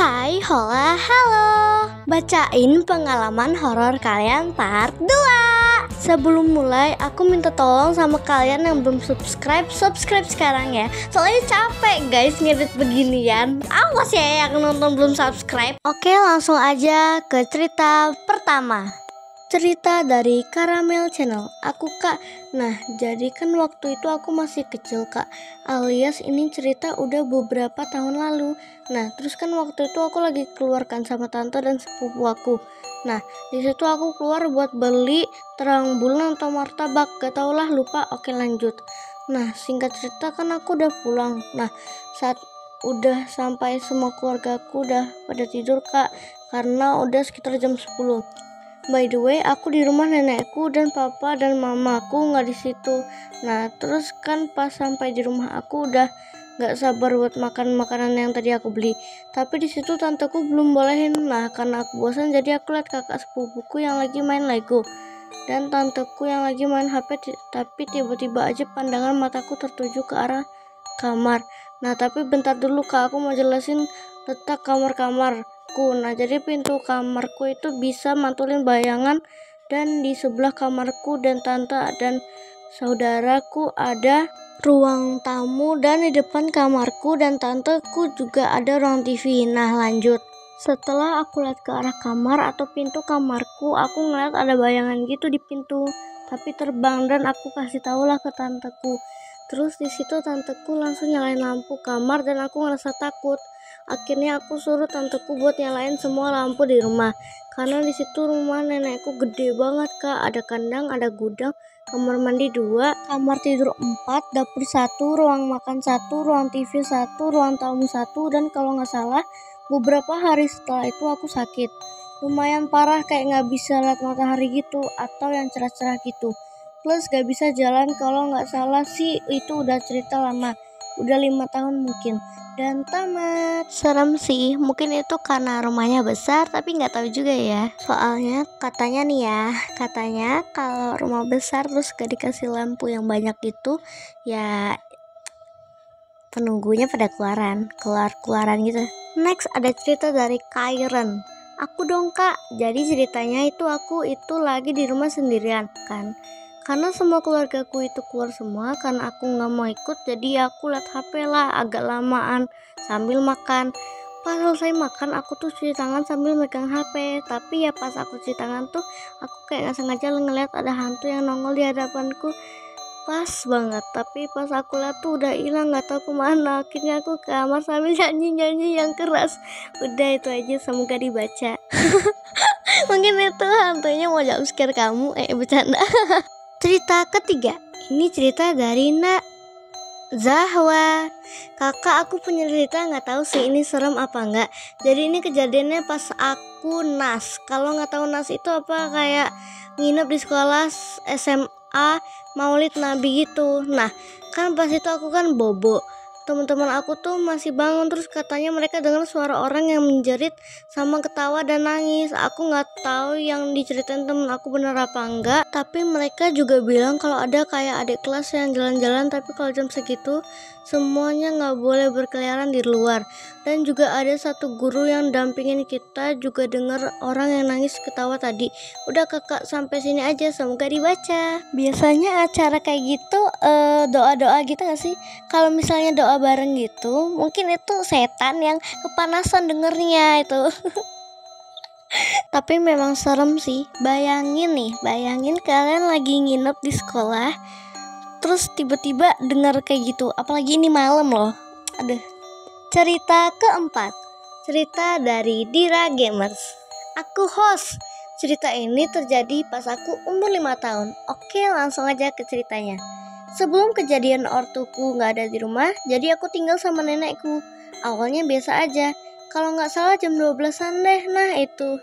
Hai, hola, halo. Bacain pengalaman horor kalian part 2. Sebelum mulai, aku minta tolong sama kalian yang belum subscribe sekarang ya. Soalnya capek guys ngedit beginian. Awas ya yang nonton belum subscribe. Oke, langsung aja ke cerita pertama. Cerita dari Caramel Channel. Aku Kak. Nah, jadi kan waktu itu aku masih kecil Kak. Alias ini cerita udah beberapa tahun lalu. Nah, terus kan waktu itu aku lagi keluarkan sama tante dan sepupu aku. Nah, di situ aku keluar buat beli terang bulan atau martabak. Gak tau lah, lupa. Oke, lanjut. Nah, singkat cerita kan aku udah pulang. Nah, saat udah sampai semua keluarga aku udah pada tidur Kak. Karena udah sekitar jam 10. By the way, aku di rumah nenekku dan papa dan mamaku nggak di situ. Nah, terus kan pas sampai di rumah aku udah nggak sabar buat makan makanan yang tadi aku beli. Tapi di situ tanteku belum bolehin. Nah, karena aku bosan jadi aku lihat kakak sepupuku yang lagi main Lego dan tanteku yang lagi main HP. Tapi tiba-tiba aja pandangan mataku tertuju ke arah kamar. Nah, tapi bentar dulu Kak, aku mau jelasin letak kamar-kamar. Nah, jadi pintu kamarku itu bisa mantulin bayangan, dan di sebelah kamarku dan tante dan saudaraku ada ruang tamu, dan di depan kamarku dan tanteku juga ada ruang TV. Nah, lanjut. Setelah aku lihat ke arah kamar atau pintu kamarku, aku ngeliat ada bayangan gitu di pintu, tapi terbang, dan aku kasih tahulah ke tanteku. Terus di situ tanteku langsung nyalain lampu kamar dan aku ngerasa takut. Akhirnya aku suruh tanteku buat nyalain semua lampu di rumah. Karena di situ rumah nenekku gede banget Kak. Ada kandang, ada gudang, kamar mandi 2, kamar tidur 4, dapur 1, ruang makan 1, ruang TV 1, ruang tamu 1, dan kalau nggak salah beberapa hari setelah itu aku sakit. Lumayan parah, kayak nggak bisa lihat matahari gitu atau yang cerah-cerah gitu. Plus gak bisa jalan, kalau nggak salah sih itu udah cerita lama. Udah 5 tahun mungkin. Dan tamat. Serem sih, mungkin itu karena rumahnya besar, tapi nggak tahu juga ya. Soalnya katanya nih ya, katanya kalau rumah besar terus gak dikasih lampu yang banyak itu, ya penunggunya pada keluaran gitu. Next ada cerita dari Kairen. Aku dong Kak, jadi ceritanya itu aku itu lagi di rumah sendirian kan. Karena semua keluargaku itu keluar semua, karena aku nggak mau ikut, jadi aku liat HP lah agak lamaan sambil makan. Pas selesai makan, aku tuh cuci tangan sambil megang HP. Tapi ya pas aku cuci tangan tuh, aku kayak nggak sengaja ngeliat ada hantu yang nongol di hadapanku. Pas banget, tapi pas aku lihat tuh udah hilang, nggak tahu kemana. Akhirnya aku ke kamar sambil nyanyi yang keras. Udah itu aja, semoga dibaca. Mungkin itu hantunya mau jump scare kamu, bercanda. Cerita ketiga, ini cerita dari Nak Zahwa. Kakak, aku punya cerita, nggak tahu sih ini serem apa enggak. Jadi ini kejadiannya pas aku NAS. Kalau nggak tahu NAS itu apa, kayak nginep di sekolah SMA Maulid Nabi gitu. Nah, kan pas itu aku kan bobo. Teman-teman aku tuh masih bangun, terus katanya mereka dengar suara orang yang menjerit sama ketawa dan nangis. Aku nggak tahu yang diceritain temen aku bener apa enggak, tapi mereka juga bilang kalau ada kayak adik kelas yang jalan-jalan, tapi kalau jam segitu semuanya nggak boleh berkeliaran di luar. Dan juga ada satu guru yang dampingin kita juga dengar orang yang nangis ketawa tadi. Udah Kakak, sampai sini aja, semoga dibaca. Biasanya acara kayak gitu doa-doa gitu gak sih? Kalau misalnya doa bareng gitu, mungkin itu setan yang kepanasan dengernya itu. Tapi memang serem sih. Bayangin kalian lagi nginep di sekolah, terus tiba-tiba dengar kayak gitu, apalagi ini malam loh. Aduh. Cerita keempat, cerita dari Dira Gamers. Aku host. Cerita ini terjadi pas aku umur 5 tahun. Oke, langsung aja ke ceritanya. Sebelum kejadian ortuku gak ada di rumah, jadi aku tinggal sama nenekku. Awalnya biasa aja, kalau gak salah jam 12-an deh. Nah itu,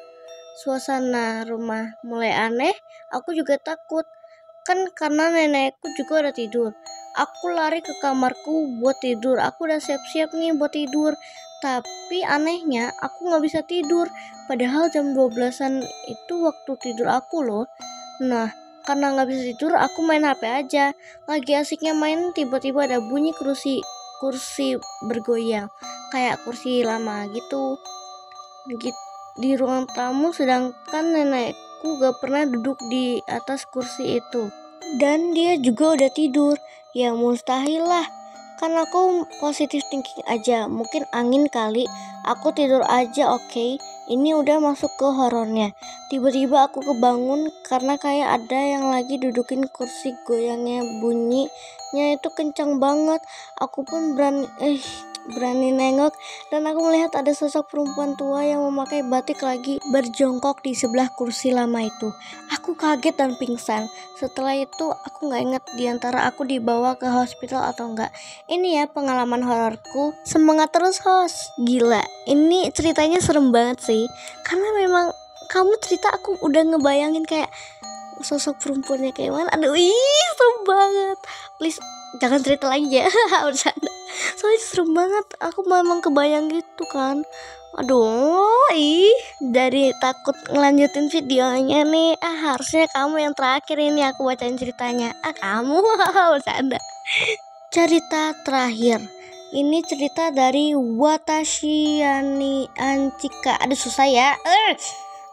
suasana rumah mulai aneh. Aku juga takut, kan karena nenekku juga udah tidur. Aku lari ke kamarku buat tidur. Aku udah siap-siap nih buat tidur, tapi anehnya aku gak bisa tidur. Padahal jam 12-an itu waktu tidur aku loh. Nah, karena gak bisa tidur, aku main HP aja. Lagi asiknya main, tiba-tiba ada bunyi kursi bergoyang, kayak kursi lama gitu. di ruang tamu, sedangkan nenekku gak pernah duduk di atas kursi itu. Dan dia juga udah tidur. Ya mustahil lah, kan aku positive thinking aja, mungkin angin kali, aku tidur aja. Oke. Ini udah masuk ke horornya. Tiba-tiba aku kebangun karena kayak ada yang lagi dudukin kursi, goyangnya bunyinya itu kencang banget. Aku pun berani nengok, dan aku melihat ada sosok perempuan tua yang memakai batik lagi berjongkok di sebelah kursi lama itu. Aku kaget dan pingsan. Setelah itu aku gak ingat diantara aku dibawa ke hospital atau enggak. Ini ya pengalaman hororku. Semangat terus host. Gila, ini ceritanya serem banget sih, karena memang kamu cerita aku udah ngebayangin kayak sosok perempuannya kayak mana. Aduh, serem banget. Please jangan cerita lagi ya. Bercanda. Soalnya serem banget. Aku memang kebayang gitu kan. Aduh, dari takut ngelanjutin videonya nih. Harusnya kamu yang terakhir ini aku bacain ceritanya. Kamu. Bercanda. Cerita terakhir. Ini cerita dari Watashi Anchika. Aduh, susah ya.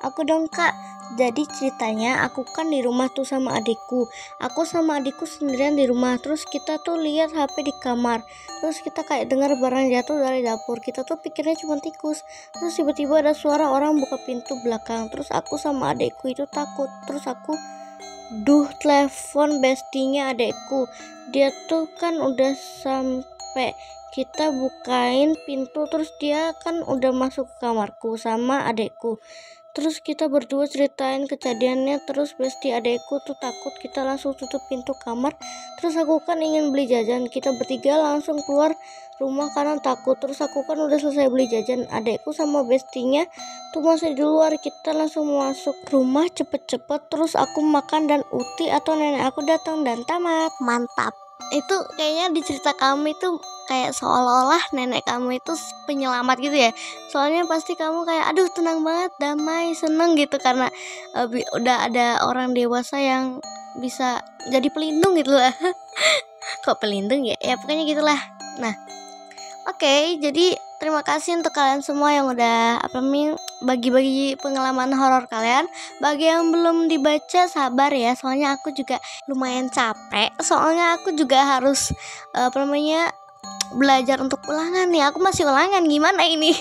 Aku dong kak. Jadi ceritanya aku kan di rumah tuh sama adikku. Aku sama adikku sendirian di rumah. Terus kita tuh lihat HP di kamar. Terus kita kayak dengar barang jatuh dari dapur. Kita tuh pikirnya cuma tikus. Terus tiba-tiba ada suara orang buka pintu belakang. Terus aku sama adikku itu takut. Terus aku telepon bestinya adekku. Dia tuh kan udah sampai, kita bukain pintu, terus dia kan udah masuk ke kamarku sama adekku. Terus kita berdua ceritain kejadiannya. Terus besti adekku tuh takut. Kita langsung tutup pintu kamar. Terus aku kan ingin beli jajan. Kita bertiga langsung keluar rumah karena takut. Terus aku kan udah selesai beli jajan. Adekku sama bestinya tuh masih di luar. Kita langsung masuk rumah cepet-cepet. Terus aku makan dan Uti atau nenek aku datang dan tamat. Mantap. Itu kayaknya di cerita kamu itu kayak seolah-olah nenek kamu itu penyelamat gitu ya. Soalnya pasti kamu kayak aduh tenang banget, damai, seneng gitu, karena udah ada orang dewasa yang bisa jadi pelindung gitu lah. Kok pelindung ya? Ya pokoknya gitulah. Nah, oke, jadi terima kasih untuk kalian semua yang udah bagi-bagi pengalaman horor kalian. Bagi yang belum dibaca sabar ya, soalnya aku juga lumayan capek. Soalnya aku juga harus belajar untuk ulangan nih. Aku masih ulangan, gimana ini?